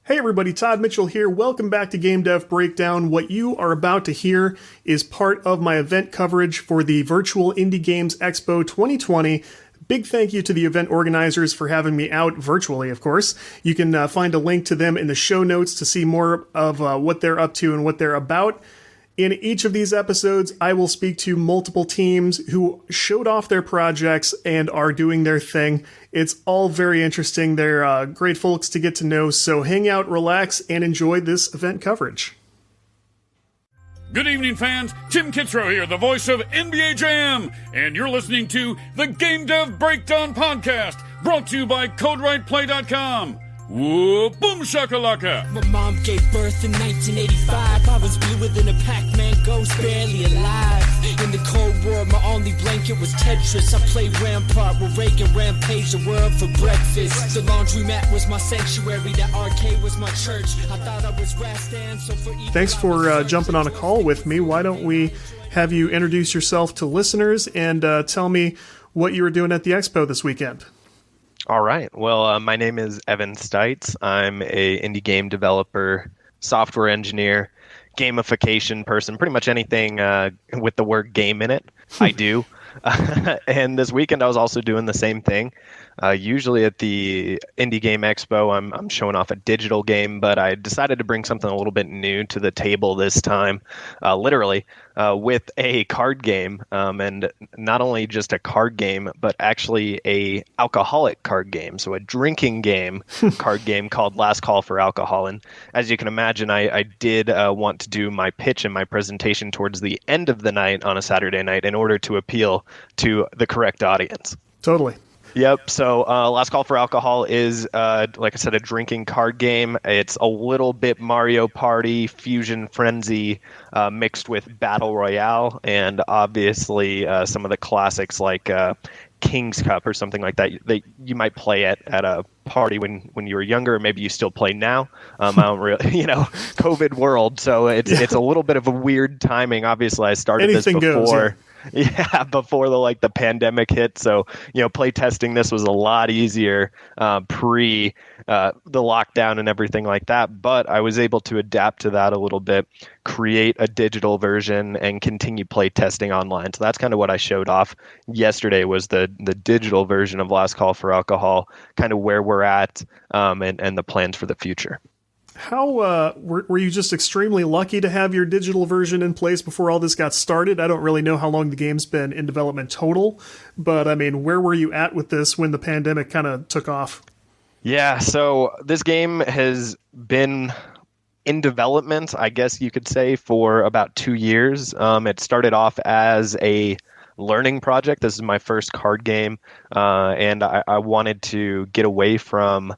Hey everybody, Todd Mitchell here. Welcome back to Game Dev Breakdown. What you are about to hear is part of my event coverage for the Virtual Indie Games Expo 2020. Big thank you to the event organizers for having me out virtually, of course. You can find a link to them in the show notes to see more of what they're up to and what they're about. In each of these episodes, I will speak to multiple teams who showed off their projects and are doing their thing. It's all very interesting. They're great folks to get to know, so hang out, relax, and enjoy this event coverage. Good evening, fans. Tim Kitzrow here, the voice of NBA Jam, and you're listening to the Game Dev Breakdown Podcast, brought to you by CodeWritePlay.com. Whoa, boom shakalaka! My mom gave birth in 1985. I was bluer than a Pac-Man ghost, barely alive. In the Cold War, my only blanket was Tetris. I played Rampart with Reagan, rampaged the world for breakfast. The laundromat was my sanctuary, that arcade was my church. I thought I was Rastan, so for evil. Thanks for jumping on a call with me. Why don't we have you introduce yourself to listeners and tell me what you were doing at the expo this weekend? All right. Well, my name is Evan Stites. I'm a indie game developer, software engineer, gamification person, pretty much anything with the word game in it, I do. And this weekend I was also doing the same thing. Usually at the Indie Game Expo, I'm showing off a digital game, but I decided to bring something a little bit new to the table this time, literally, with a card game, and not only just a card game, but actually a alcoholic card game, so a drinking game card game called Last Call for Alcohol. And as you can imagine, I did want to do my pitch and my presentation towards the end of the night on a Saturday night in order to appeal to the correct audience. Totally. Yep. So Last Call for Alcohol is, like I said, a drinking card game. It's a little bit Mario Party, Fusion Frenzy mixed with Battle Royale, and obviously some of the classics like King's Cup or something like that you might play at a party when you were younger, or maybe you still play now. I don't really, COVID world. So it's a little bit of a weird timing. Obviously, I started Anything this before. Goes, yeah. Yeah, before the pandemic hit. So, play testing this was a lot easier pre the lockdown and everything like that. But I was able to adapt to that a little bit, create a digital version, and continue play testing online. So that's kind of what I showed off yesterday was the digital version of Last Call for Alcohol, kind of where we're at and the plans for the future. How were you just extremely lucky to have your digital version in place before all this got started? I don't really know how long the game's been in development total, but I mean, where were you at with this when the pandemic kind of took off? Yeah, so this game has been in development, I guess you could say, for about 2 years. It started off as a learning project. This is my first card game, and I wanted to get away from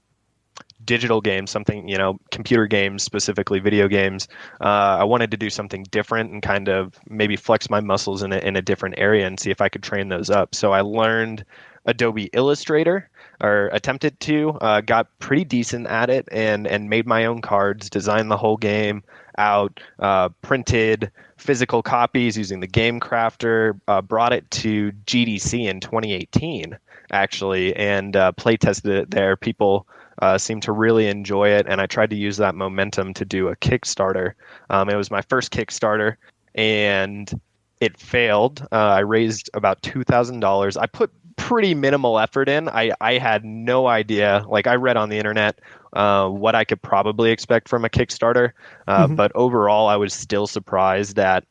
digital games, something, computer games, specifically video games. I wanted to do something different and kind of maybe flex my muscles in a different area and see if I could train those up. So I learned Adobe Illustrator, or attempted to, got pretty decent at it and made my own cards, designed the whole game out, printed physical copies using the Game Crafter, brought it to GDC in 2018, actually, and play tested it there. People seemed to really enjoy it, and I tried to use that momentum to do a Kickstarter. It was my first Kickstarter, and it failed. I raised about $2,000. I put pretty minimal effort in. I had no idea. Like, I read on the internet what I could probably expect from a Kickstarter, but overall, I was still surprised at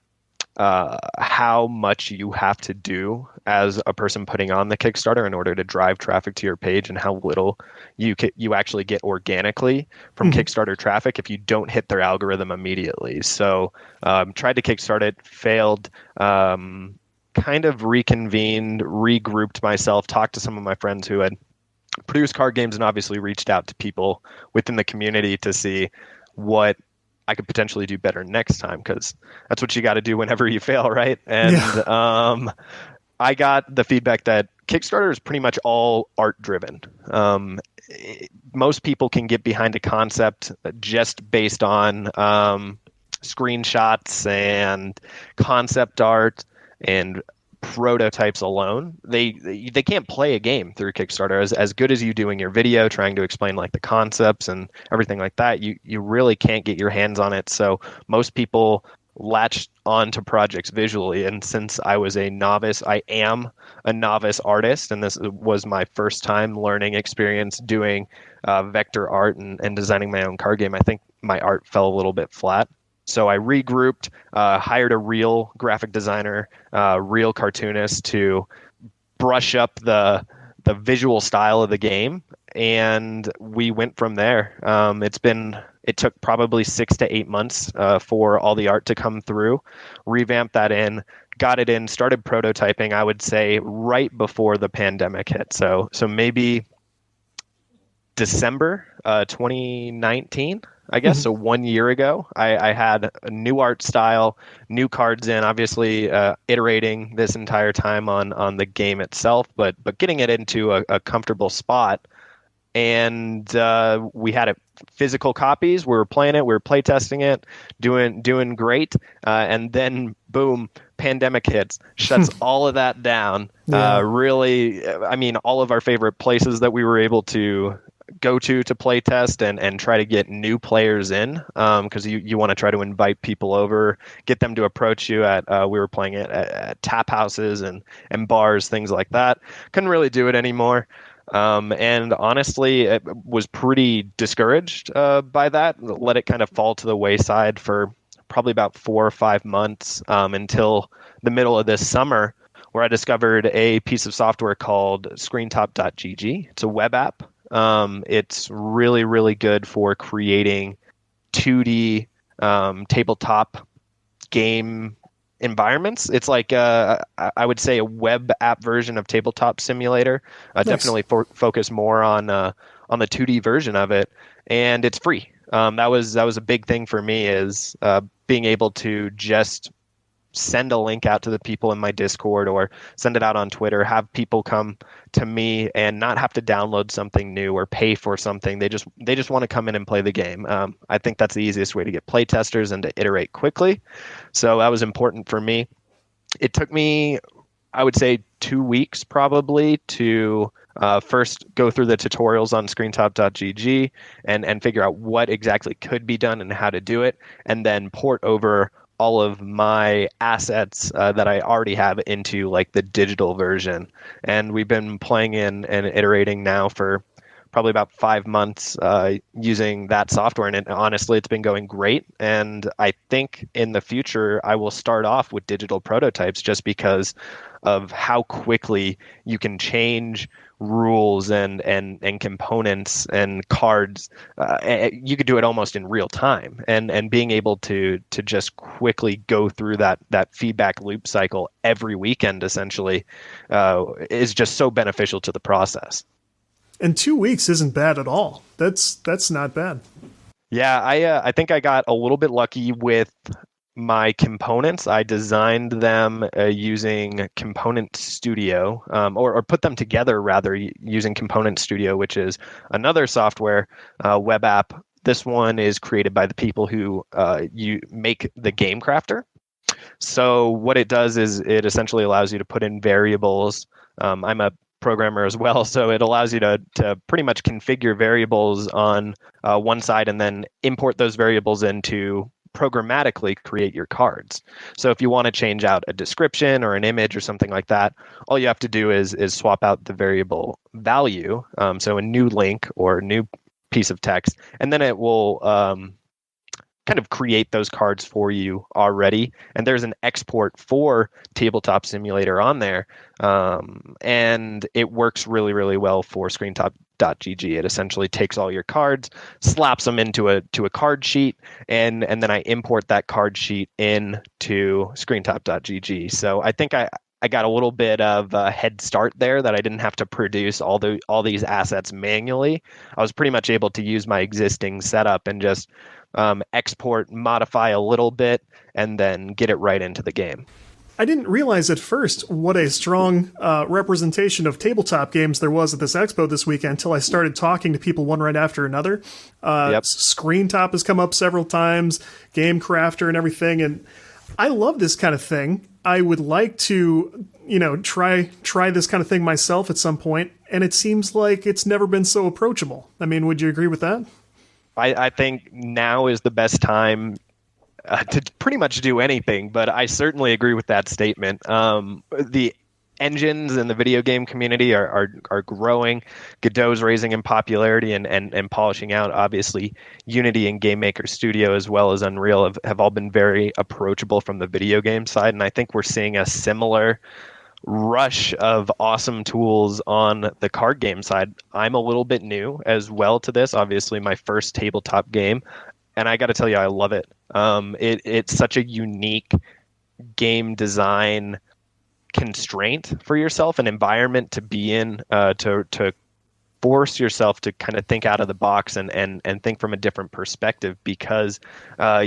how much you have to do as a person putting on the Kickstarter in order to drive traffic to your page, and how little you actually get organically from Kickstarter traffic if you don't hit their algorithm immediately. So tried to kickstart it, failed, kind of reconvened, regrouped myself, talked to some of my friends who had produced card games, and obviously reached out to people within the community to see what I could potentially do better next time, because that's what you got to do whenever you fail, right? And I got the feedback that Kickstarter is pretty much all art driven. Most people can get behind a concept just based on screenshots and concept art and prototypes alone. They can't play a game through Kickstarter. As good as you doing your video, trying to explain like the concepts and everything like that, you really can't get your hands on it. So most people latched onto projects visually. And since I was a novice, I am a novice artist, and this was my first time learning experience doing vector art and designing my own card game. I think my art fell a little bit flat. So I regrouped, hired a real graphic designer, real cartoonist to brush up the visual style of the game, and we went from there. It took probably 6 to 8 months for all the art to come through, revamped that in, got it in, started prototyping, I would say, right before the pandemic hit. So maybe December 2019. I guess. So 1 year ago, I had a new art style, new cards in, obviously iterating this entire time on the game itself, but getting it into a comfortable spot. And we had it physical copies. We were playing it. We were play testing it, doing great. And then boom, pandemic hits, shuts all of that down. Yeah. Really, I mean, all of our favorite places that we were able to go to play test and try to get new players in, because you want to try to invite people over, get them to approach you at we were playing it at tap houses and bars, things like that. Couldn't really do it anymore. And honestly, it was pretty discouraged by that. Let it kind of fall to the wayside for probably about 4 or 5 months until the middle of this summer, where I discovered a piece of software called ScreenTop.gg. It's a web app. It's really, really good for creating 2D tabletop game environments. It's like I would say a web app version of Tabletop Simulator. Nice. Definitely focus more on the 2D version of it, and it's free. That was a big thing for me, is being able to just send a link out to the people in my Discord or send it out on Twitter, have people come to me and not have to download something new or pay for something. They just want to come in and play the game. I think that's the easiest way to get play testers and to iterate quickly. So that was important for me. It took me, I would say, 2 weeks probably to first go through the tutorials on ScreenTop.gg and figure out what exactly could be done and how to do it, and then port over all of my assets that I already have into like the digital version. And we've been playing in and iterating now for probably about 5 months using that software. And honestly, it's been going great. And I think in the future, I will start off with digital prototypes, just because of how quickly you can change rules and components and cards. You could do it almost in real time, and being able to just quickly go through that feedback loop cycle every weekend essentially is just so beneficial to the process. And 2 weeks isn't bad at all. That's not bad. Yeah, I think I got a little bit lucky with my components. I designed them using Component Studio, or put them together rather using Component Studio, which is another software web app. This one is created by the people who you make the Game Crafter. So what it does is it essentially allows you to put in variables. I'm a programmer as well, so it allows you to pretty much configure variables on one side and then import those variables into programmatically create your cards. So if you want to change out a description or an image or something like that, all you have to do is swap out the variable value, so a new link or a new piece of text, and then it will kind of create those cards for you already. And there's an export for Tabletop Simulator on there, and it works really, really well for ScreenTop.gg. It essentially takes all your cards, slaps them into a card sheet, and then I import that card sheet into ScreenTop.gg. So I think I got a little bit of a head start there, that I didn't have to produce all these assets manually. I was pretty much able to use my existing setup and just export, modify a little bit, and then get it right into the game. I didn't realize at first what a strong representation of tabletop games there was at this expo this weekend until I started talking to people one right after another. Yep. ScreenTop has come up several times, Game Crafter and everything, and I love this kind of thing. I would like to, try this kind of thing myself at some point, and it seems like it's never been so approachable. I mean, would you agree with that? I think now is the best time to pretty much do anything, but I certainly agree with that statement. The engines in the video game community are growing. Godot's raising in popularity and polishing out. Obviously, Unity and Game Maker Studio as well as Unreal have all been very approachable from the video game side, and I think we're seeing a similar rush of awesome tools on the card game side. I'm a little bit new as well to this. Obviously, my first tabletop game, and I got to tell you, I love it. It's such a unique game design constraint for yourself, an environment to be in, to force yourself to kind of think out of the box and think from a different perspective, because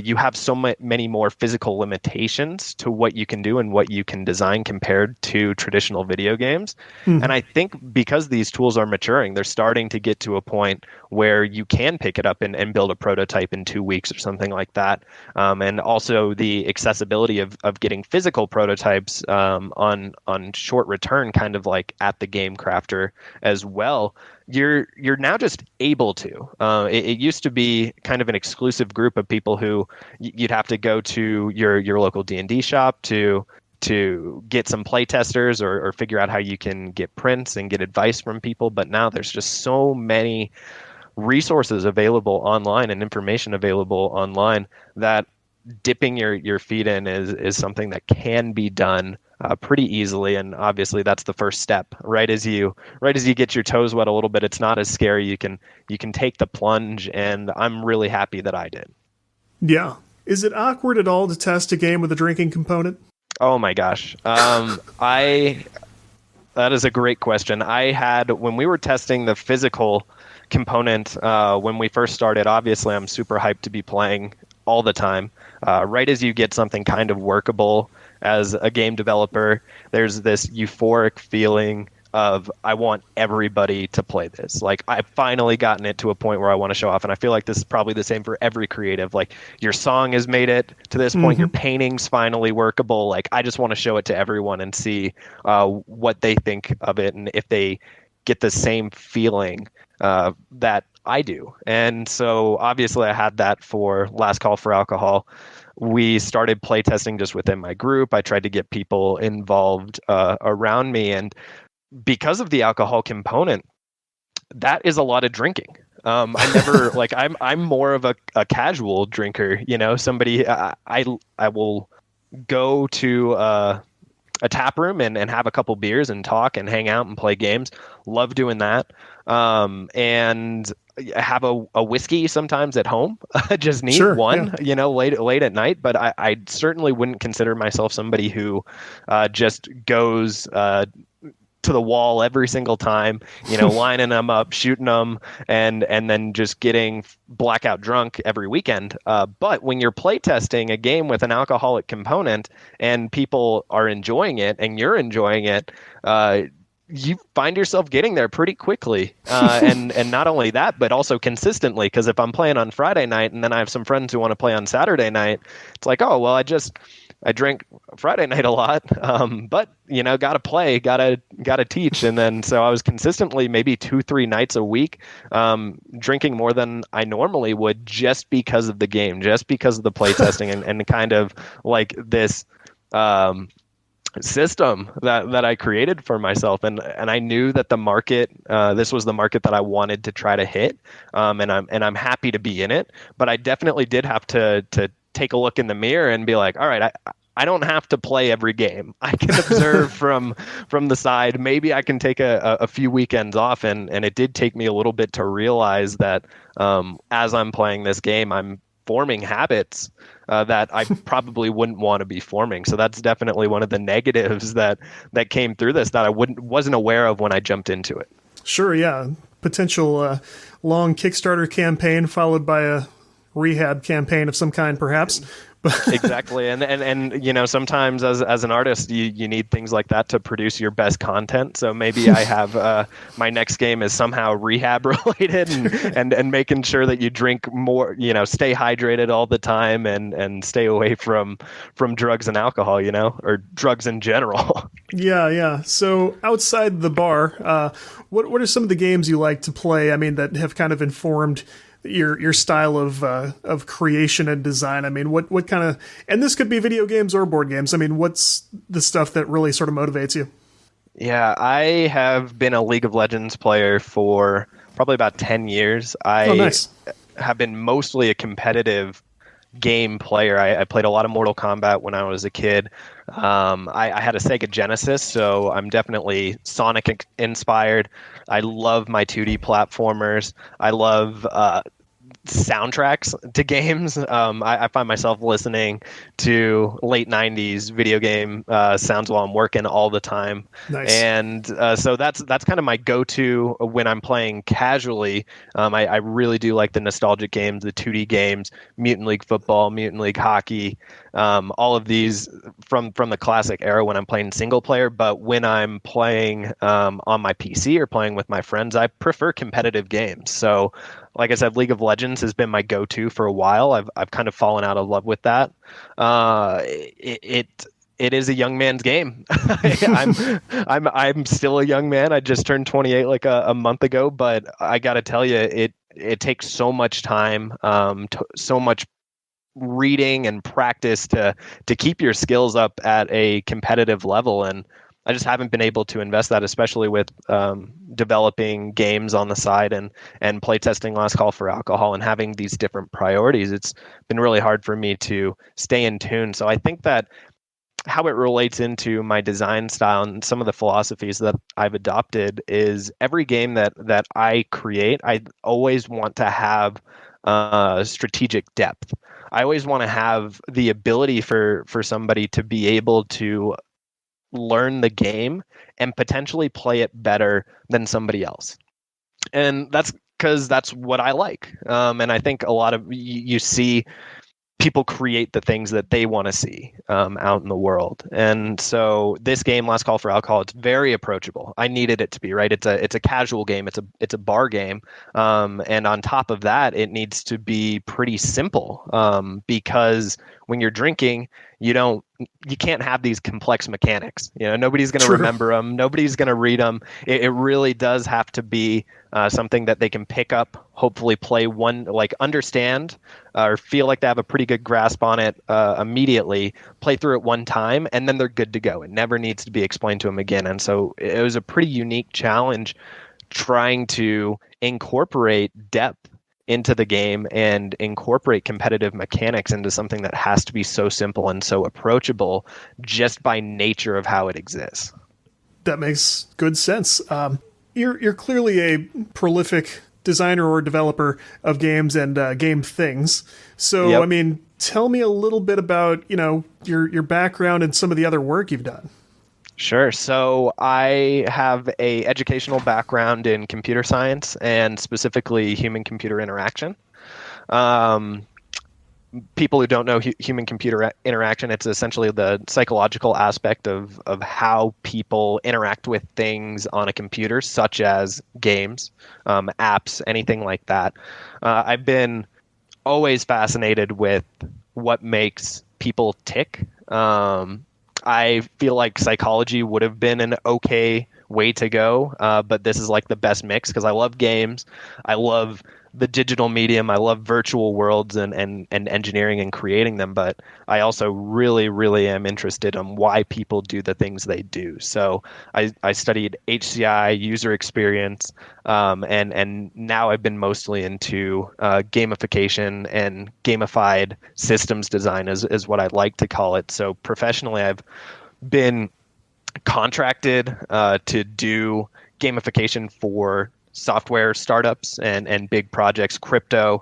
you have so many more physical limitations to what you can do and what you can design compared to traditional video games. And I think because these tools are maturing, they're starting to get to a point where you can pick it up and build a prototype in 2 weeks or something like that. And also the accessibility of getting physical prototypes on short return, kind of like at the Game Crafter as well. You're now just able to. It used to be kind of an exclusive group of people who you'd have to go to your local D&D shop to get some play testers or figure out how you can get prints and get advice from people. But now there's just so many resources available online and information available online that dipping your feet in is something that can be done pretty easily. And obviously that's the first step. Right as you get your toes wet a little bit, it's not as scary. You can take the plunge, and I'm really happy that I did. Yeah. Is it awkward at all to test a game with a drinking component? Oh my gosh. That is a great question. When we were testing the physical component, when we first started, obviously I'm super hyped to be playing all the time. Right as you get something kind of workable as a game developer, there's this euphoric feeling of, I want everybody to play this. Like, I've finally gotten it to a point where I want to show off. And I feel like this is probably the same for every creative. Like, your song has made it to this point, your painting's finally workable. Like, I just want to show it to everyone and see what they think of it and if they get the same feeling that I do. And so obviously I had that for Last Call for Alcohol. We started playtesting just within my group. I tried to get people involved around me. And because of the alcohol component, that is a lot of drinking. I never like I'm more of a casual drinker, somebody I will go to a tap room and have a couple beers and talk and hang out and play games. Love doing that. And have a whiskey sometimes at home. Just need one, late at night. But I certainly wouldn't consider myself somebody who just goes to the wall every single time, lining them up, shooting them, and then just getting blackout drunk every weekend. But when you're playtesting a game with an alcoholic component and people are enjoying it and you're enjoying it, you find yourself getting there pretty quickly. And not only that, but also consistently. Because if I'm playing on Friday night and then I have some friends who want to play on Saturday night, it's like, oh, well, I drink Friday night a lot, but gotta play, gotta teach. And then, so I was consistently maybe 2-3 nights a week, drinking more than I normally would, just because of the game, just because of the play testing and kind of like this, system that I created for myself. And I knew that the market, this was the market that I wanted to try to hit. And I'm happy to be in it, but I definitely did have to take a look in the mirror and be like, all right, I don't have to play every game. I can observe from the side. Maybe I can take a few weekends off. And it did take me a little bit to realize that as I'm playing this game, I'm forming habits that I probably wouldn't want to be forming. So that's definitely one of the negatives that came through this that I wasn't aware of when I jumped into it. Sure, yeah. Potential long Kickstarter campaign followed by a rehab campaign of some kind, perhaps. Exactly. And sometimes as an artist, you need things like that to produce your best content. So maybe I have my next game is somehow rehab related and making sure that you drink more, stay hydrated all the time and stay away from drugs and alcohol, or drugs in general. Yeah, yeah. So outside the bar, what are some of the games you like to play? I mean, that have kind of informed your style of creation and design. I mean, what kind of, and this could be video games or board games. I mean, what's the stuff that really sort of motivates you? Yeah, I have been a League of Legends player for probably about 10 years. Oh, nice. Have been mostly a competitive game player. I played a lot of Mortal Kombat when I was a kid. I had a Sega Genesis, so I'm definitely Sonic inspired. I love my 2D platformers. I love soundtracks to games. I find myself listening to late 90s video game sounds while I'm working all the time. Nice. And so that's kind of my go-to when I'm playing casually. I really do like the nostalgic games, the 2D games, Mutant League Football, Mutant League Hockey, all of these from the classic era when I'm playing single player. But when I'm playing on my PC or playing with my friends, I prefer competitive games. So like I said, League of Legends has been my go-to for a while. I've kind of fallen out of love with that. It is a young man's game. I'm still a young man. I just turned 28 like a month ago, but I got to tell you, it takes so much time, so much reading and practice to keep your skills up at a competitive level. And I just haven't been able to invest that, especially with developing games on the side and playtesting Last Call for Alcohol and having these different priorities. It's been really hard for me to stay in tune. So I think that how it relates into my design style and some of the philosophies that I've adopted is every game that I create, I always want to have strategic depth. I always want to have the ability for somebody to be able to learn the game and potentially play it better than somebody else. And that's because that's what I like. And I think a lot of you see people create the things that they want to see out in the world. And so this game, Last Call for Alcohol, it's very approachable. I needed it to be, right. It's a casual game. It's a bar game. And on top of that, it needs to be pretty simple because when you're drinking, you can't have these complex mechanics. Nobody's going to remember them. Nobody's going to read them. It really does have to be something that they can pick up, hopefully play one, like understand or feel like they have a pretty good grasp on it immediately, play through it one time, and then they're good to go. It never needs to be explained to them again. And so it was a pretty unique challenge trying to incorporate depth into the game and incorporate competitive mechanics into something that has to be so simple and so approachable just by nature of how it exists. That makes good sense. You're clearly a prolific designer or developer of games and game things. So, Yep. I mean, tell me a little bit about, your background and some of the other work you've done. Sure. So I have a educational background in computer science and specifically human-computer interaction. People who don't know human-computer interaction, it's essentially the psychological aspect of how people interact with things on a computer, such as games, apps, anything like that. I've been always fascinated with what makes people tick. I feel like psychology would have been an okay way to go, but this is like the best mix because I love games. I love the digital medium. I love virtual worlds and engineering and creating them, but I also really, really am interested in why people do the things they do. So I studied HCI, user experience, and now I've been mostly into gamification and gamified systems design is what I'd like to call it. So professionally, I've been contracted to do gamification for software startups and big projects, crypto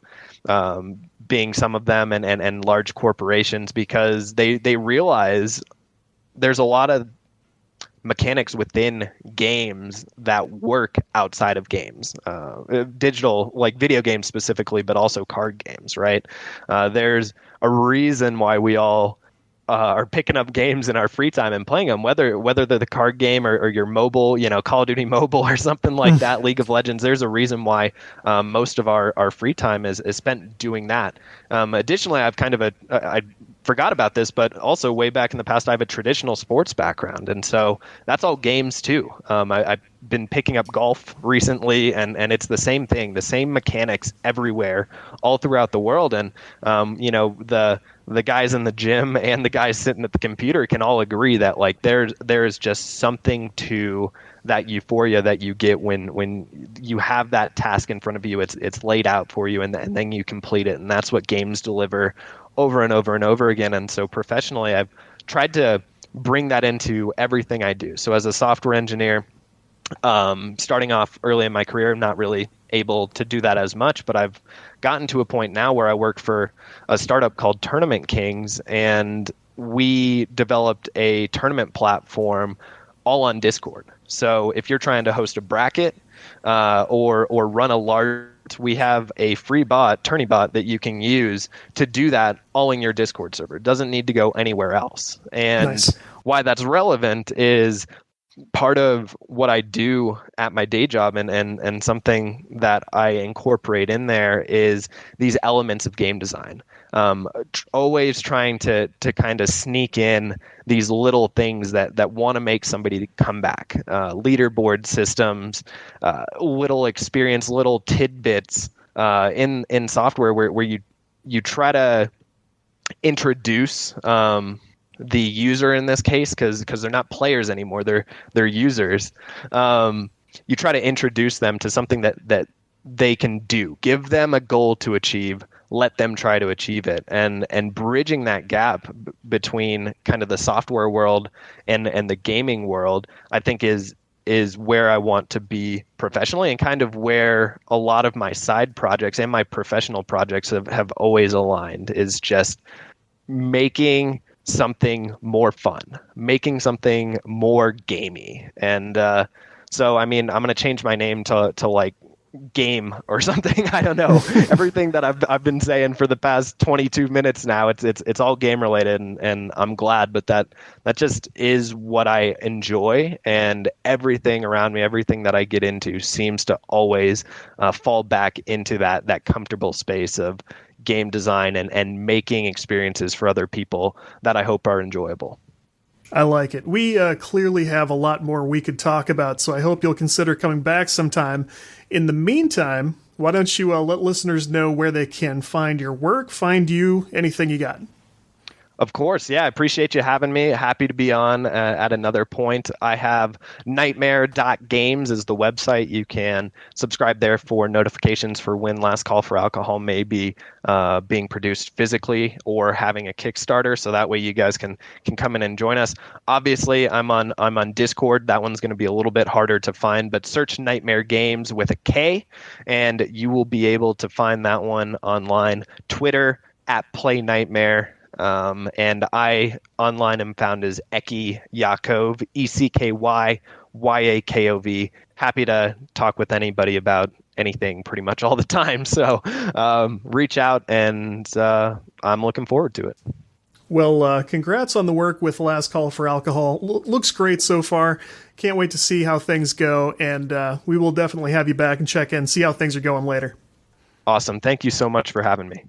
being some of them, and large corporations, because they realize there's a lot of mechanics within games that work outside of games, digital, like video games specifically, but also card games, right? There's a reason why we all are picking up games in our free time and playing them, whether they're the card game or your mobile, Call of Duty Mobile or something like that, League of Legends. There's a reason why most of our free time is spent doing that. Additionally, I forgot about this, but also way back in the past, I have a traditional sports background, and so that's all games too. I've been picking up golf recently, and it's the same thing, the same mechanics everywhere, all throughout the world. And the guys in the gym and the guys sitting at the computer can all agree that like there's just something to that euphoria that you get when you have that task in front of you. It's laid out for you, and then you complete it, and that's what games deliver over and over and over again. And so professionally, I've tried to bring that into everything I do. So as a software engineer, starting off early in my career, I'm not really able to do that as much, but I've gotten to a point now where I work for a startup called Tournament Kings, and we developed a tournament platform all on Discord. So if you're trying to host a bracket or run a large, we have a free bot, Tourney bot, that you can use to do that all in your Discord server. It doesn't need to go anywhere else. And Nice. Why that's relevant is part of what I do at my day job, and something that I incorporate in there is these elements of game design. Always trying to kind of sneak in these little things that want to make somebody come back. Leaderboard systems, little experience, little tidbits in software where you try to introduce the user in this case, because they're not players anymore, they're users. You try to introduce them to something that they can do, give them a goal to achieve, let them try to achieve it, and bridging that gap between kind of the software world and the gaming world, I think is where I want to be professionally, and kind of where a lot of my side projects and my professional projects have always aligned, is just making something more fun, making something more gamey. And so, I mean, I'm going to change my name to like game or something. I don't know. Everything that I've been saying for the past 22 minutes now, it's all game related, and I'm glad, but that just is what I enjoy, and everything around me, everything that I get into seems to always fall back into that comfortable space of game design and making experiences for other people that I hope are enjoyable. I like it. We clearly have a lot more we could talk about, so I hope you'll consider coming back sometime. In the meantime, why don't you let listeners know where they can find your work, find you, anything you got? Of course. Yeah, I appreciate you having me. Happy to be on at another point. I have nightmare.games is the website. You can subscribe there for notifications for when Last Call for Alcohol may be being produced physically or having a Kickstarter. So that way you guys can come in and join us. Obviously, I'm on Discord. That one's going to be a little bit harder to find, but search Nightmare Games with a K, and you will be able to find that one online. Twitter @PlayNightmare. And I online am found as Eki Yakov, ECKYYAKOV. Happy to talk with anybody about anything pretty much all the time. So reach out, and I'm looking forward to it. Well, congrats on the work with Last Call for Alcohol. Looks great so far. Can't wait to see how things go, and we will definitely have you back and check in, see how things are going later. Awesome. Thank you so much for having me.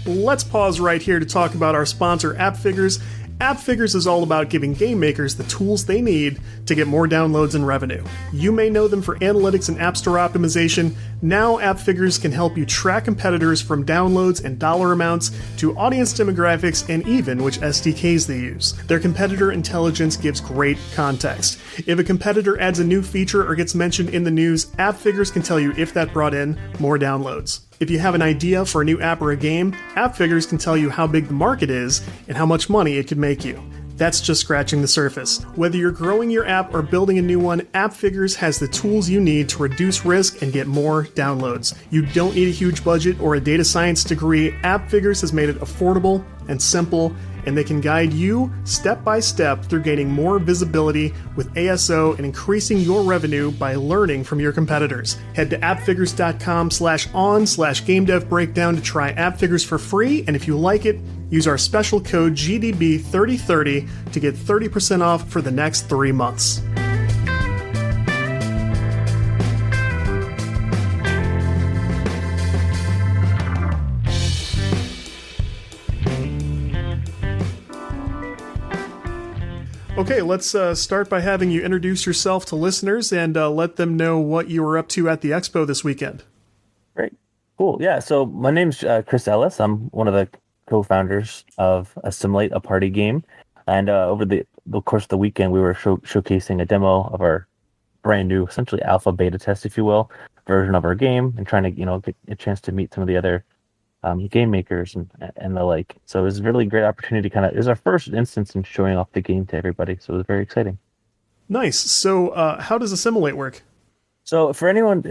Let's pause right here to talk about our sponsor, AppFigures. AppFigures is all about giving game makers the tools they need to get more downloads and revenue. You may know them for analytics and App Store optimization. Now AppFigures can help you track competitors from downloads and dollar amounts to audience demographics and even which SDKs they use. Their competitor intelligence gives great context. If a competitor adds a new feature or gets mentioned in the news, AppFigures can tell you if that brought in more downloads. If you have an idea for a new app or a game, AppFigures can tell you how big the market is and how much money it could make you. That's just scratching the surface. Whether you're growing your app or building a new one, AppFigures has the tools you need to reduce risk and get more downloads. You don't need a huge budget or a data science degree. AppFigures has made it affordable and simple, and they can guide you step by step through gaining more visibility with ASO and increasing your revenue by learning from your competitors. Head to appfigures.com/on/GameDevBreakdown to try AppFigures for free, and if you like it, use our special code GDB3030 to get 30% off for the next 3 months. Okay, let's start by having you introduce yourself to listeners and let them know what you were up to at the expo this weekend. Great. Cool. Yeah, so my name's Chris Ellis. I'm one of the co-founders of Assimilate, a party game. And over the course of the weekend, we were showcasing a demo of our brand new, essentially alpha beta test, if you will, version of our game, and trying to, get a chance to meet some of the other game makers and the like. So it was a really great opportunity. It was our first instance in showing off the game to everybody. So it was very exciting. Nice. So how does Assimilate work? So for anyone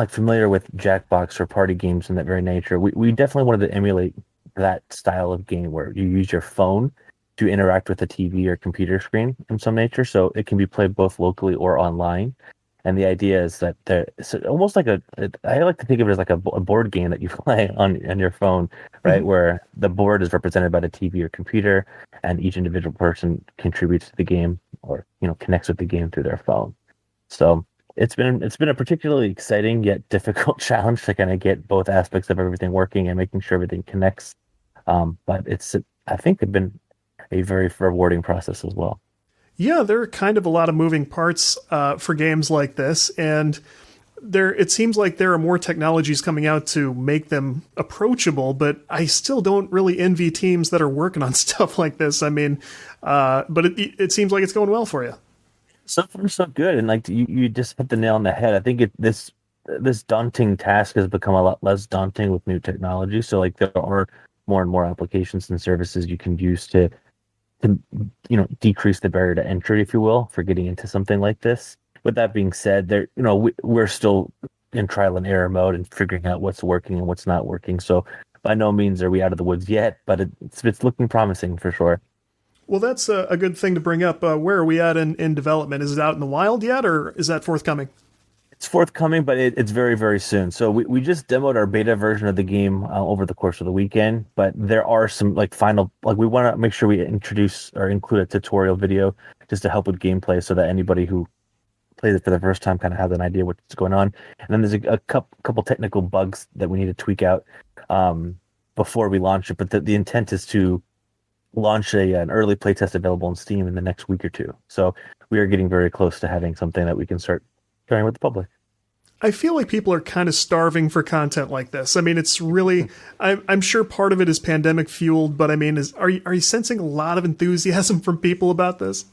familiar with Jackbox or party games in that very nature, we definitely wanted to emulate that style of game where you use your phone to interact with a TV or computer screen in some nature. So it can be played both locally or online. And the idea is that it's almost like I like to think of it as like a board game that you play on your phone, right? Mm-hmm. Where the board is represented by the TV or computer, and each individual person contributes to the game or, connects with the game through their phone. So it's been a particularly exciting yet difficult challenge to kind of get both aspects of everything working and making sure everything connects. But I think it's been a very rewarding process as well. Yeah, there are kind of a lot of moving parts for games like this, and it seems like there are more technologies coming out to make them approachable, but I still don't really envy teams that are working on stuff like this. I mean, but it seems like it's going well for you. So far, so good, and you just hit the nail on the head. I think this daunting task has become a lot less daunting with new technology. So there are more and more applications and services you can use to decrease the barrier to entry, if you will, for getting into something like this. With that being said, we're still in trial and error mode and figuring out what's working and what's not working. So by no means are we out of the woods yet, but it's looking promising for sure. Well, that's a good thing to bring up. Where are we at in development? Is it out in the wild yet, or is that forthcoming? It's forthcoming, but it's very, very soon. So we just demoed our beta version of the game over the course of the weekend, but there are some we want to make sure we introduce or include a tutorial video just to help with gameplay so that anybody who plays it for the first time kind of has an idea what's going on. And then there's a couple technical bugs that we need to tweak out before we launch it. But the intent is to launch an early playtest available on Steam in the next week or two. So we are getting very close to having something that we can start sharing with the public. I feel like people are kind of starving for content like this. I mean, it's really, I'm sure part of it is pandemic fueled, but I mean, are you sensing a lot of enthusiasm from people about this?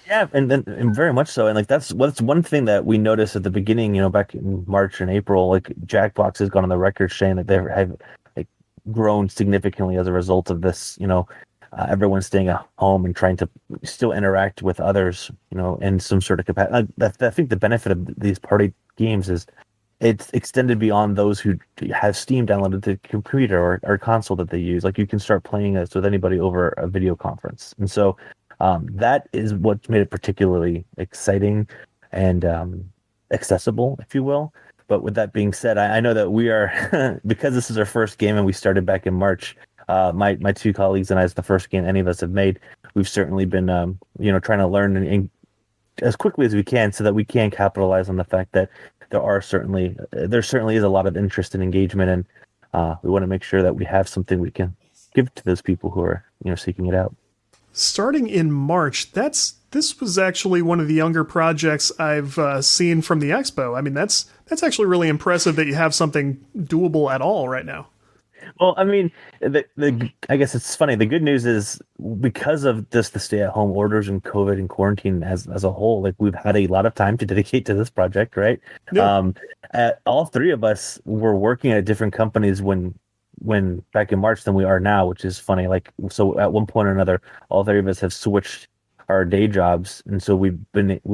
Yeah, and very much so. And that's one thing that we noticed at the beginning, back in March and April, Jackbox has gone on the record saying that they have grown significantly as a result of this, everyone staying at home and trying to still interact with others, in some sort of capacity. I think the benefit of these party games is it's extended beyond those who have Steam downloaded to computer or console that they use. You can start playing this with anybody over a video conference. And so that is what made it particularly exciting and accessible, if you will. But with that being said, I know that we are, because this is our first game and we started back in March, my two colleagues and I, it's the first game any of us have made. We've certainly been, trying to learn and as quickly as we can so that we can capitalize on the fact that there certainly is a lot of interest and engagement, and we want to make sure that we have something we can give to those people who are, seeking it out. Starting in March, this was actually one of the younger projects I've seen from the expo. I mean, that's actually really impressive that you have something doable at all right now. Well, I mean, I guess it's funny. The good news is because of just the stay-at-home orders and COVID and quarantine as a whole, we've had a lot of time to dedicate to this project, right? Yeah. All three of us were working at different companies when back in March than we are now, which is funny. So at one point or another, all three of us have switched our day jobs, and so we've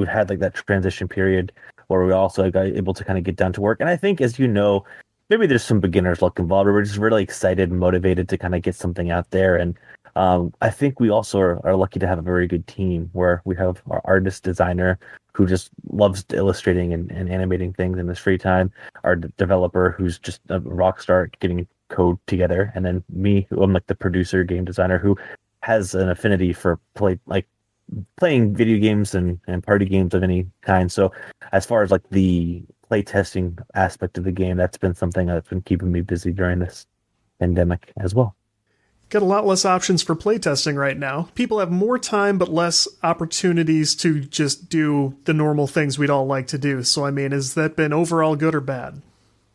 had like that transition period where we also got able to kind of get down to work. And I think, as you know, maybe there's some beginner's luck involved, but we're just really excited and motivated to kind of get something out there. And I think we also are lucky to have a very good team where we have our artist designer who just loves illustrating and animating things in his free time, our developer who's just a rock star getting code together, and then me, who I'm like the producer, game designer, who has an affinity for playing video games and party games of any kind. So as far as like the play testing aspect of the game, that's been something that's been keeping me busy during this pandemic as well. Got a lot less options for playtesting right now. People have more time but less opportunities to just do the normal things we'd all like to do. So, I mean, has that been overall good or bad?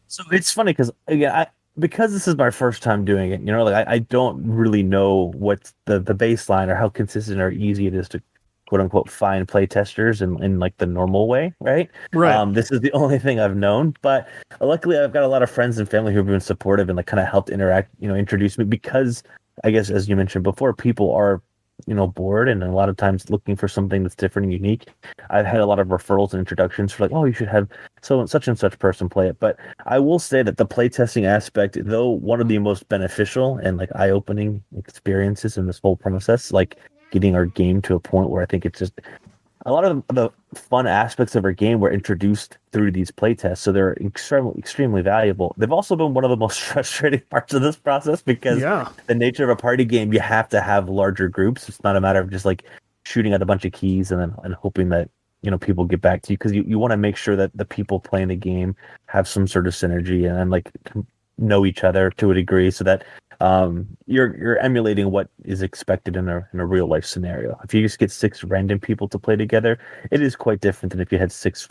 So it's funny because, again, because this is my first time doing it, like I don't really know what's the baseline or how consistent or easy it is to quote unquote find play testers in like the normal way, right? Right. This is the only thing I've known, but luckily I've got a lot of friends and family who've been supportive and like kind of helped interact, introduce me, because I guess, as you mentioned before, people are, bored and a lot of times looking for something that's different and unique. I've had a lot of referrals and introductions for like, oh, you should have such and such person play it. But I will say that the playtesting aspect, though one of the most beneficial and like eye-opening experiences in this whole process, like getting our game to a point where I think it's just a lot of the fun aspects of our game were introduced through these playtests, so they're extremely valuable. They've also been one of the most frustrating parts of this process because the nature of a party game, you have to have larger groups. It's not a matter of just like shooting at a bunch of keys and hoping that people get back to you, because you want to make sure that the people playing the game have some sort of synergy and like know each other to a degree, so that you're emulating what is expected in a real life scenario. If you just get 6 random people to play together, it is quite different than if you had 6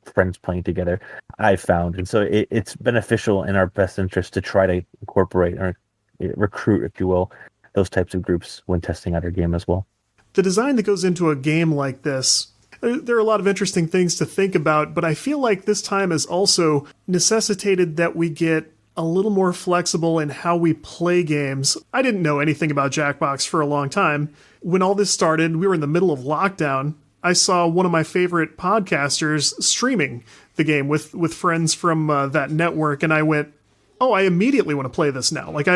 friends playing together, I found. And so it's beneficial in our best interest to try to incorporate or recruit, if you will, those types of groups when testing out our game as well. The design that goes into a game like this, there are a lot of interesting things to think about, but I feel like this time has also necessitated that we get a little more flexible in how we play games. I didn't know anything about Jackbox for a long time. When all this started, we were in the middle of lockdown. I saw one of my favorite podcasters streaming the game with friends from that network, and I went, oh, I immediately want to play this now. Like,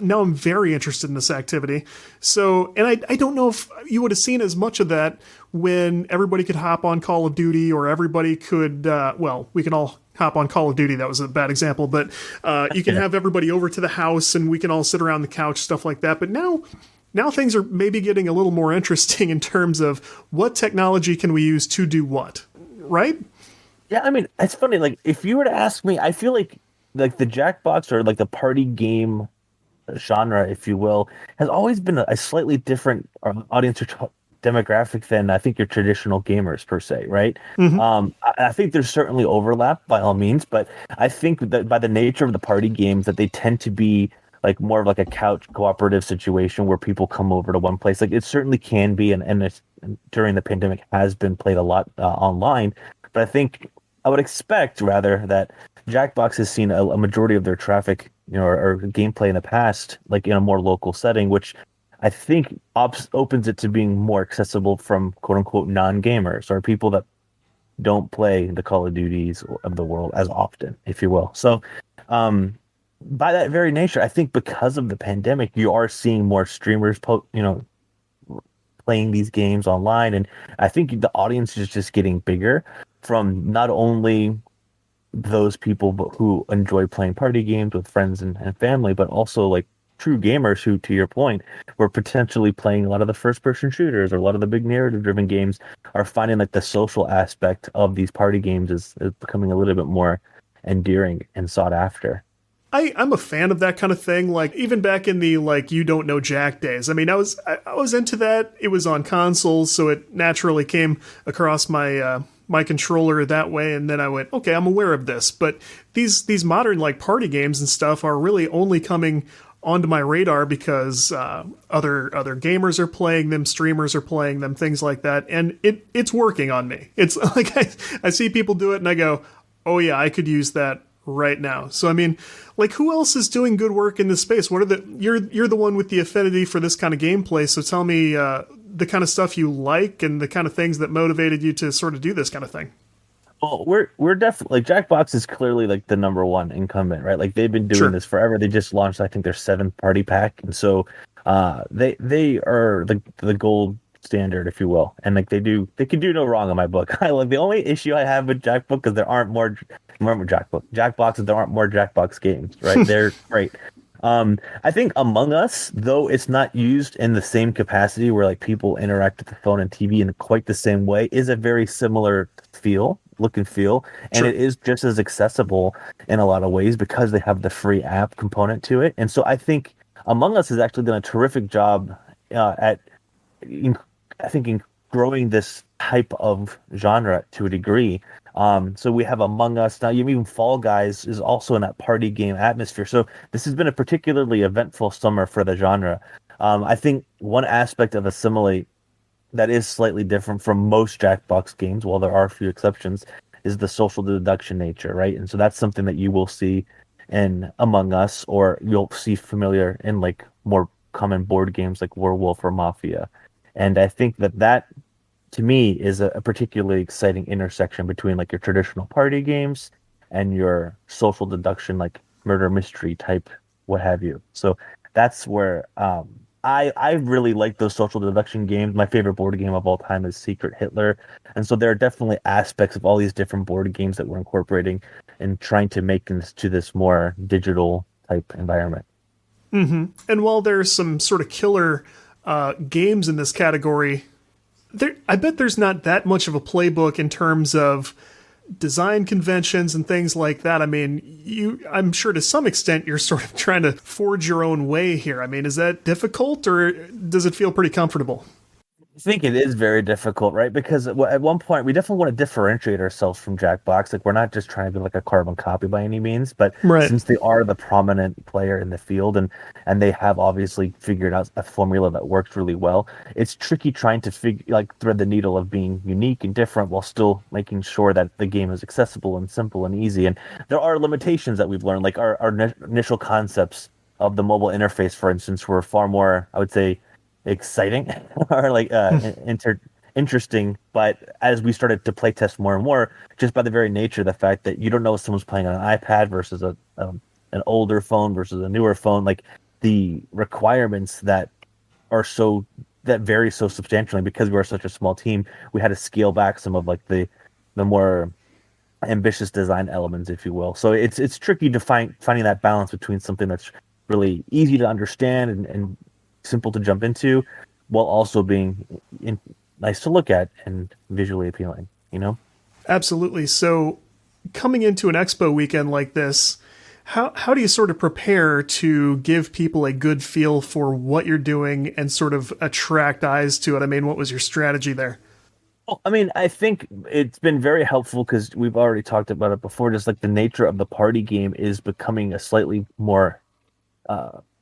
now I'm very interested in this activity. So, and I don't know if you would have seen as much of that when everybody could hop on Call of Duty, or everybody could, we can all hop on Call of Duty. That was a bad example, but you can have everybody over to the house and we can all sit around the couch, stuff like that. But now things are maybe getting a little more interesting in terms of what technology can we use to do what, right? Yeah, I mean, it's funny. Like, if you were to ask me, I feel like the Jackbox, or like the party game genre, if you will, has always been a slightly different audience or demographic than I think your traditional gamers per se, right? Mm-hmm. I think there's certainly overlap by all means, but I think that by the nature of the party games, that they tend to be like more of like a couch cooperative situation where people come over to one place. Like, it certainly can be, and during the pandemic has been played a lot online. But I think I would expect rather that Jackbox has seen a majority of their traffic, or gameplay in the past, like in a more local setting, which I think opens it to being more accessible from quote unquote non-gamers, or people that don't play the Call of Duties of the world as often, if you will. So, by that very nature, I think because of the pandemic, you are seeing more streamers, playing these games online, and I think the audience is just getting bigger from not only those people who enjoy playing party games with friends and family, but also like true gamers who, to your point, were potentially playing a lot of the first-person shooters or a lot of the big narrative-driven games, are finding like the social aspect of these party games is becoming a little bit more endearing and sought after. I'm a fan of that kind of thing. Like, even back in the like You Don't Know Jack days, I mean, I was into that. It was on consoles, so it naturally came across my my controller that way, and then I went, okay, I'm aware of this. But these modern like party games and stuff are really only coming onto my radar because other gamers are playing them, streamers are playing them, things like that, and it's working on me. It's like I see people do it, and I go, oh yeah, I could use that right now. So I mean, like, who else is doing good work in this space? What are you're the one with the affinity for this kind of gameplay, so tell me the kind of stuff you like and the kind of things that motivated you to sort of do this kind of thing? Well, we're definitely like Jackbox is clearly like the number one incumbent, right? Like they've been doing Sure. this forever. They just launched, I think, their 7th party pack, and so they are the gold standard, if you will, and like they can do no wrong in my book. I like the only issue I have with Jackbook is there aren't more Jackboxes. There aren't more Jackbox games, right? They're great. I think Among Us, though it's not used in the same capacity where like people interact with the phone and TV in quite the same way, is a very similar look and feel, and Sure. it is just as accessible in a lot of ways because they have the free app component to it. And so I think Among Us has actually done a terrific job at, I think, in growing this type of genre to a degree. So we have Among Us now. Even Fall Guys is also in that party game atmosphere. So this has been a particularly eventful summer for the genre. I think one aspect of Assimilate that is slightly different from most Jackbox games, while there are a few exceptions, is the social deduction nature, right? And so that's something that you will see in Among Us, or you'll see familiar in like more common board games like Werewolf or Mafia. And I think that to me is a particularly exciting intersection between like your traditional party games and your social deduction, like murder mystery type, what have you. So that's where I really like those social deduction games. My favorite board game of all time is Secret Hitler. And so there are definitely aspects of all these different board games that we're incorporating and trying to make this to this more digital type environment. And while there's some sort of killer games in this category, I bet there's not that much of a playbook in terms of design conventions and things like that. I mean, I'm sure to some extent you're sort of trying to forge your own way here. I mean, is that difficult or does it feel pretty comfortable? I think it is very difficult, right? Because at one point we definitely want to differentiate ourselves from Jackbox. Like we're not just trying to be like a carbon copy by any means, but Right. since they are the prominent player in the field and they have obviously figured out a formula that works really well, it's tricky trying to thread the needle of being unique and different while still making sure that the game is accessible and simple and easy. And there are limitations that we've learned, like our initial concepts of the mobile interface, for instance, were far more, I would say, exciting or like interesting, but as we started to play test more and more, just by the very nature of the fact that you don't know if someone's playing on an iPad versus an older phone versus a newer phone, like the requirements that vary so substantially because we are such a small team, we had to scale back some of like the more ambitious design elements, if you will. So it's tricky to finding that balance between something that's really easy to understand and simple to jump into, while also being nice to look at and visually appealing, you know? Absolutely. So coming into an expo weekend like this, how do you sort of prepare to give people a good feel for what you're doing and sort of attract eyes to it? I mean, what was your strategy there? Well, I mean, I think it's been very helpful because we've already talked about it before. Just like the nature of the party game is becoming a slightly more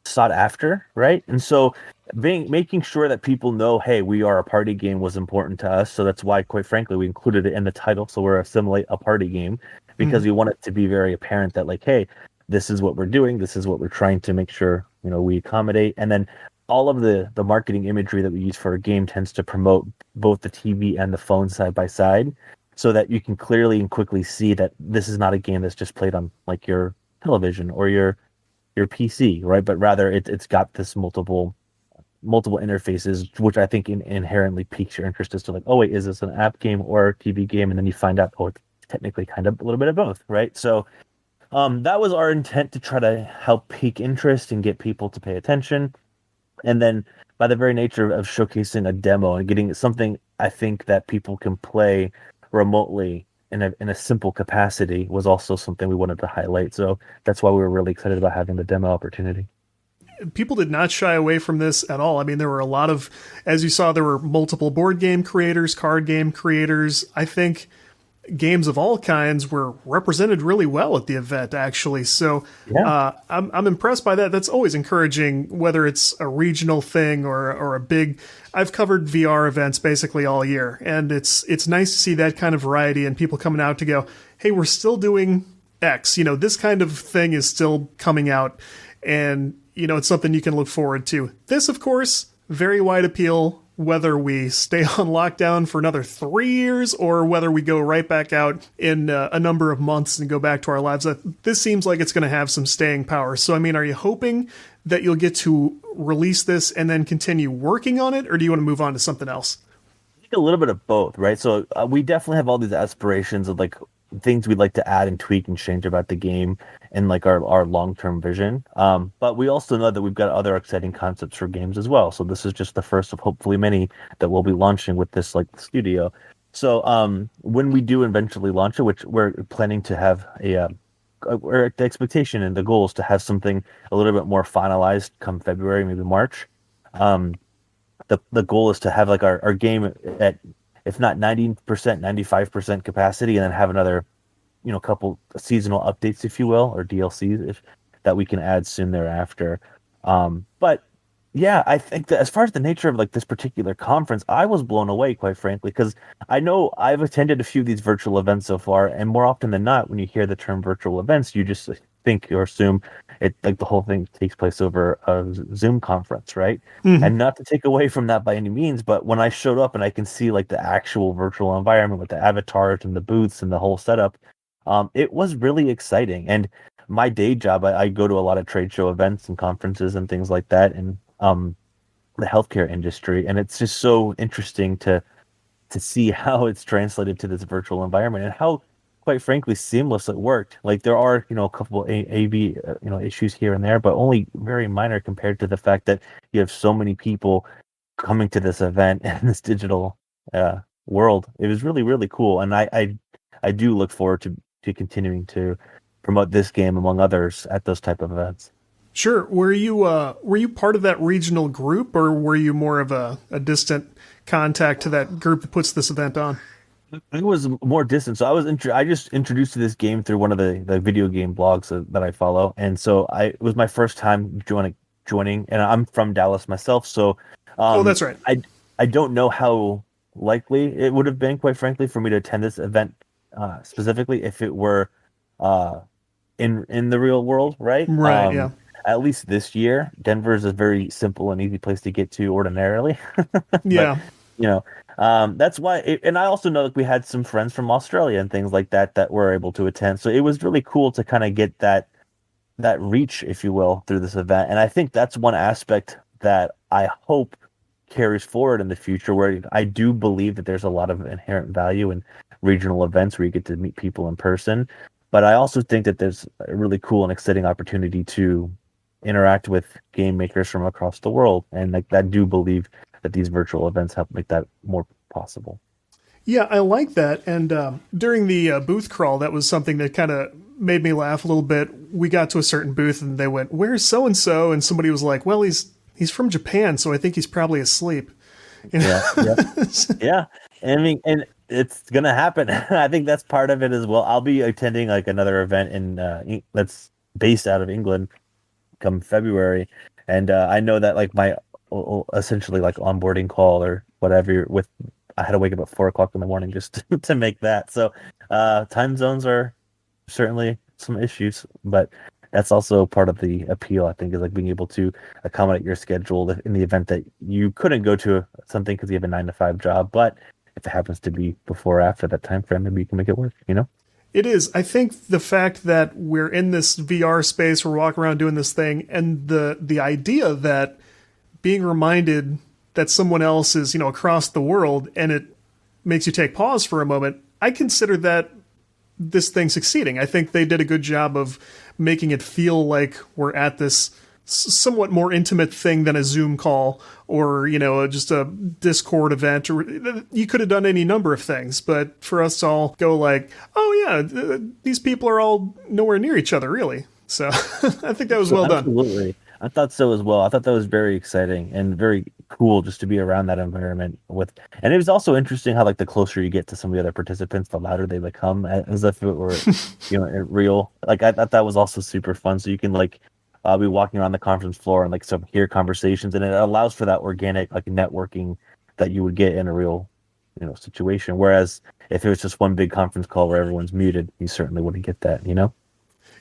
sought after, right? And so making sure that people know, hey, we are a party game was important to us. So that's why, quite frankly, we included it in the title. So we're Assimilate, a party game, because we want it to be very apparent that like, hey, this is what we're doing. This is what we're trying to make sure, we accommodate. And then all of the marketing imagery that we use for a game tends to promote both the TV and the phone side by side, so that you can clearly and quickly see that this is not a game that's just played on like your television or your PC, right? But rather it's got this multiple interfaces, which I think inherently piques your interest as to like, oh wait, is this an app game or a TV game? And then you find out, oh, it's technically kind of a little bit of both, right? So that was our intent, to try to help pique interest and get people to pay attention. And then by the very nature of showcasing a demo and getting something, I think that people can play remotely in a simple capacity was also something we wanted to highlight. So that's why we were really excited about having the demo opportunity. People did not shy away from this at all. I mean, there were a lot of, as you saw, there were multiple board game creators, card game creators. I think games of all kinds were represented really well at the event, actually. So Yeah. I'm impressed by that. That's always encouraging, whether it's a regional thing or a big. I've covered VR events basically all year, and it's nice to see that kind of variety and people coming out to go, hey, we're still doing X. This kind of thing is still coming out, and it's something you can look forward to. This, of course, very wide appeal, whether we stay on lockdown for another 3 years or whether we go right back out in a number of months and go back to our lives. This seems like it's going to have some staying power. So, I mean, are you hoping that you'll get to release this and then continue working on it, or do you want to move on to something else? I think a little bit of both, right? So we definitely have all these aspirations of like things we'd like to add and tweak and change about the game and like our long-term vision. But we also know that we've got other exciting concepts for games as well. So this is just the first of hopefully many that we'll be launching with this like studio. So when we do eventually launch it, which we're planning to have or the expectation and the goal is to have something a little bit more finalized come February, maybe March. The goal is to have like our game at, if not 90%, 95% capacity, and then have another, couple seasonal updates, if you will, or DLCs that we can add soon thereafter. But yeah, I think that as far as the nature of like this particular conference, I was blown away, quite frankly, because I know I've attended a few of these virtual events so far, and more often than not, when you hear the term virtual events, you just think or assume it like the whole thing takes place over a Zoom conference, right? Mm-hmm. And not to take away from that by any means, but when I showed up and I can see like the actual virtual environment with the avatars and the booths and the whole setup, it was really exciting. And my day job, I go to a lot of trade show events and conferences and things like that, and the healthcare industry, and it's just so interesting to see how it's translated to this virtual environment and how, quite frankly, seamless it worked. Like there are, a couple AV, issues here and there, but only very minor compared to the fact that you have so many people coming to this event in this digital world. It was really, really cool, and I do look forward to continuing to promote this game among others at those type of events. Sure. Were you part of that regional group, or were you more of a distant contact to that group that puts this event on? I was more distant. So I just introduced to this game through one of the video game blogs that I follow, and so it was my first time joining, and I'm from Dallas myself, so oh, that's right. I don't know how likely it would have been, quite frankly, for me to attend this event specifically if it were in the real world, right? Right. Yeah. At least this year, Denver is a very simple and easy place to get to ordinarily. Yeah. That's why, and I also know that we had some friends from Australia and things like that were able to attend. So it was really cool to kind of get that reach, if you will, through this event. And I think that's one aspect that I hope carries forward in the future, where I do believe that there's a lot of inherent value in regional events where you get to meet people in person. But I also think that there's a really cool and exciting opportunity to interact with game makers from across the world. And like I do believe that these virtual events help make that more possible. Yeah, I like that. And during the booth crawl, that was something that kind of made me laugh a little bit. We got to a certain booth and they went, "Where's so-and-so?" And somebody was like, "Well, he's from Japan, so I think he's probably asleep." Yeah. Yeah. I mean, and it's going to happen. I think that's part of it as well. I'll be attending like another event that's based out of England come February. And I know that like my essentially like onboarding call or whatever I had to wake up at 4:00 in the morning just to make that. So time zones are certainly some issues, but that's also part of the appeal, I think, is like being able to accommodate your schedule in the event that you couldn't go to something because you have a 9-to-5 job. But if it happens to be before or after that time frame, maybe you can make it work, It is. I think the fact that we're in this VR space, we're walking around doing this thing, and the idea that being reminded that someone else is, across the world, and it makes you take pause for a moment, I consider that this thing succeeding. I think they did a good job of making it feel like we're at this somewhat more intimate thing than a Zoom call or, just a Discord event. Or you could have done any number of things, but for us to all go like, "Oh yeah, these people are all nowhere near each other, really." So I think that was well done. Absolutely. I thought so as well. I thought that was very exciting and very cool just to be around that environment and it was also interesting how like the closer you get to some of the other participants, the louder they become, as if it were, real. Like I thought that was also super fun. So you can like be walking around the conference floor and like hear conversations, and it allows for that organic like networking that you would get in a real, situation. Whereas if it was just one big conference call where everyone's muted, you certainly wouldn't get that,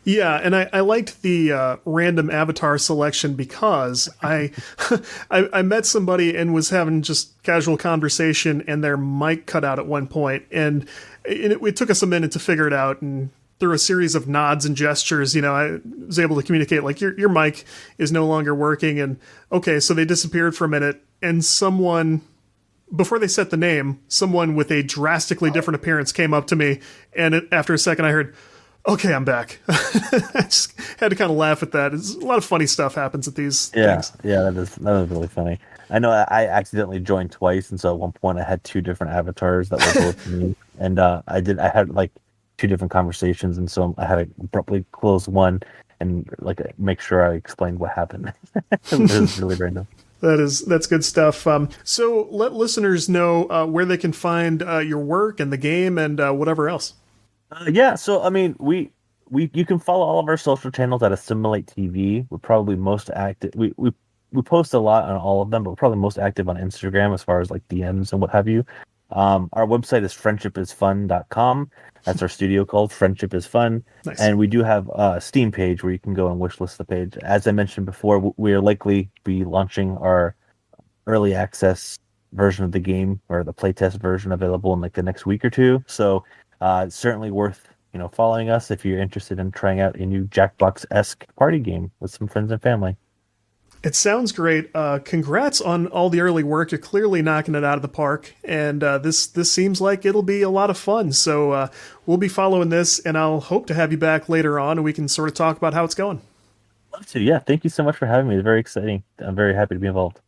Yeah, and I liked the random avatar selection because I met somebody and was having just casual conversation, and their mic cut out at one point, and it took us a minute to figure it out, and through a series of nods and gestures, I was able to communicate, like, your mic is no longer working, and okay, so they disappeared for a minute, and someone, before they said the name, someone with a drastically different appearance came up to me, and after a second I heard, okay, I'm back. I just had to kind of laugh at that. A lot of funny stuff happens at these things. Yeah, that is really funny. I know I accidentally joined twice, and so at one point I had two different avatars that were both me, and I had like two different conversations, and so I had to abruptly close one and like make sure I explained what happened. It was really random. That's good stuff. So let listeners know where they can find your work and the game and whatever else. So I mean, you can follow all of our social channels at Assimilate TV. We're probably most active. We post a lot on all of them, but we're probably most active on Instagram as far as like DMs and what have you. Our website is friendshipisfun.com. That's our studio called Friendship is Fun. Nice. And we do have a Steam page where you can go and wishlist the page. As I mentioned before, we are likely be launching our early access version of the game, or the playtest version, available in like the next week or two. So it's certainly worth following us if you're interested in trying out a new Jackbox-esque party game with some friends and family. It sounds great. Congrats on all the early work. You're clearly knocking it out of the park, and this seems like it'll be a lot of fun. So we'll be following this, and I'll hope to have you back later on, and we can sort of talk about how it's going. Love to. Yeah, thank you so much for having me. It's very exciting. I'm very happy to be involved.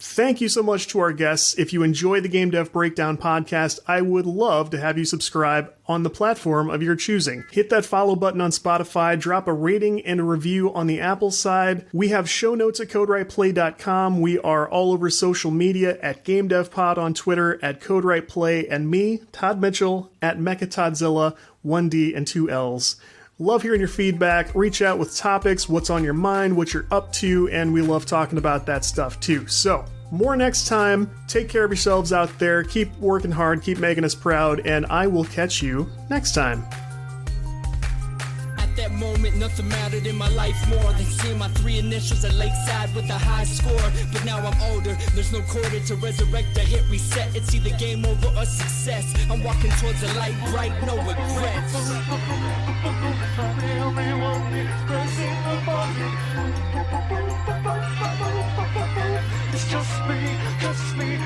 Thank you so much to our guests. If you enjoy the Game Dev Breakdown podcast, I would love to have you subscribe on the platform of your choosing. Hit that follow button on Spotify, drop a rating and a review on the Apple side. We have show notes at CodeWritePlay.com. We are all over social media at GameDevPod on Twitter, at CodeWritePlay, and me, Todd Mitchell, at MechaTodzilla, 1D and 2 Ls. Love hearing your feedback. Reach out with topics, what's on your mind, what you're up to, and we love talking about that stuff too. So, more next time. Take care of yourselves out there. Keep working hard, keep making us proud, and I will catch you next time. At that moment, nothing mattered in my life more than seeing my three initials at Lakeside with a high score. But now I'm older, there's no quarter to resurrect or hit reset. It's either game over or success. I'm walking towards a light bright, no regrets. It's just me,